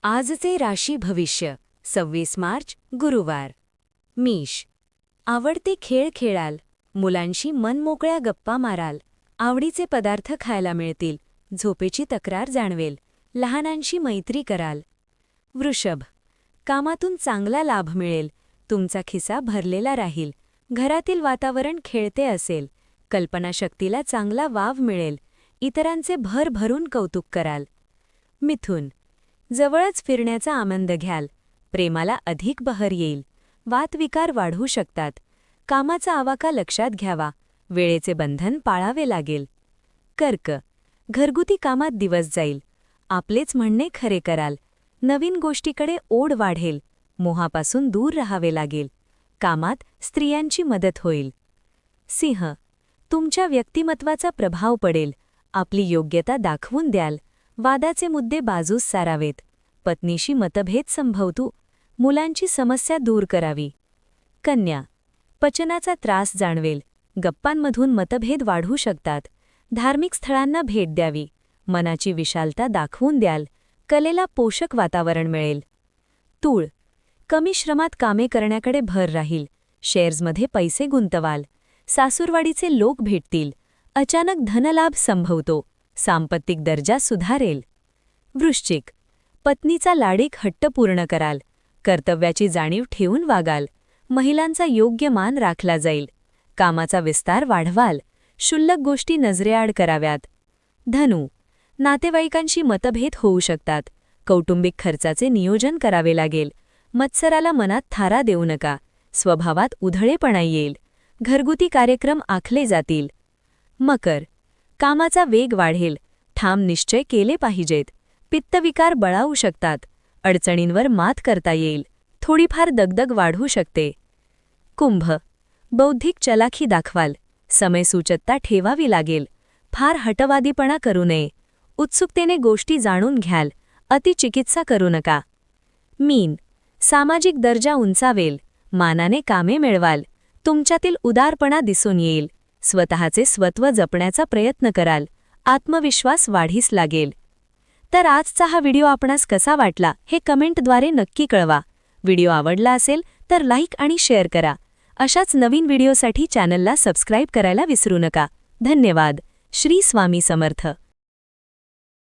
आजचे राशी भविष्य 26 मार्च गुरुवार. मेष. आवडते खेळ खेळाल, मुलांशी मनमोकळ्या गप्पा माराल, आवडीचे पदार्थ खायला मिळतील, झोपेची तक्रार जाणवेल, लहानांशी मैत्री कराल. वृषभ. कामातून चांगला लाभ मिळेल, तुमचा खिसा भरलेला राहील, घरातील वातावरण खेळते असेल, कल्पनाशक्तीला चांगला वाव मिळेल, इतरांचे भरभरून कौतुक कराल. मिथुन. जवळच फिरण्याचा आनंद घ्याल, प्रेमाला अधिक बहर येईल, वातविकार वाढू शकतात, कामाचा आवाका लक्षात घ्यावा, वेळेचे बंधन पाळावे लागेल. कर्क. घरगुती कामात दिवस जाईल, आपलेच म्हणणे खरे कराल, नवीन गोष्टीकडे ओढ वाढेल, मोहापासून दूर राहावे लागेल, कामात स्त्रियांची मदत होईल. सिंह. तुमच्या व्यक्तिमत्वाचा प्रभाव पडेल, आपली योग्यता दाखवून द्याल, वादाचे मुद्दे बाजूस सारावेत, पत्नीशी मतभेद संभवतू, मुलांची समस्या दूर करावी. कन्या. पचनाचा त्रास जाणवेल, गप्पांमधून मतभेद वाढू शकतात, धार्मिक स्थळांना भेट द्यावी, मनाची विशालता दाखवून द्याल, कलेला पोषक वातावरण मिळेल. तूळ. कमी श्रमात कामे करण्याकडे भर राहील, शेअर्समध्ये पैसे गुंतवाल, सासूरवाडीचे लोक भेटतील, अचानक धनलाभ संभवतो, सांपत्तिक दर्जा सुधारेल. वृश्चिक. पत्नीचा लाडीक हट्ट पूर्ण कराल, कर्तव्याची जाणीव ठेवून वागाल, महिलांचा योग्य मान राखला जाईल, कामाचा विस्तार वाढवाल, क्षुल्लक गोष्टी नजरेआड कराव्यात. धनु. नातेवाईकांशी मतभेद होऊ शकतात, कौटुंबिक खर्चाचे नियोजन करावे लागेल, मत्सराला मनात थारा देऊ नका, स्वभावात उधळेपणा येईल, घरगुती कार्यक्रम आखले जातील. मकर. कामाचा वेग वाढेल, ठाम निश्चय केले पाहिजेत, पित्तविकार बळावू शकतात, अडचणींवर मात करता येईल, थोडीफार दगदग वाढू शकते. कुंभ. बौद्धिक चलाखी दाखवाल, समयसूचकता ठेवावी लागेल, फार हटवादीपणा करू नये, उत्सुकतेने गोष्टी जाणून घ्याल, अतिचिकित्सा करू नका. मीन. सामाजिक दर्जा उंचावेल, मानाने कामे मिळवाल, तुमच्यातील उदारपणा दिसून येईल, स्वतःचे स्वत्व जपण्याचा प्रयत्न कराल, आत्मविश्वास वाढीस लागेल. तर आजचा हा व्हिडिओ आपणास कसा वाटला हे कमेंटद्वारे नक्की कळवा. व्हिडिओ आवडला असेल तर लाईक आणि शेअर करा. अशाच नवीन व्हिडिओसाठी चॅनलला सबस्क्राईब करायला विसरू नका. धन्यवाद. श्री स्वामी समर्थ.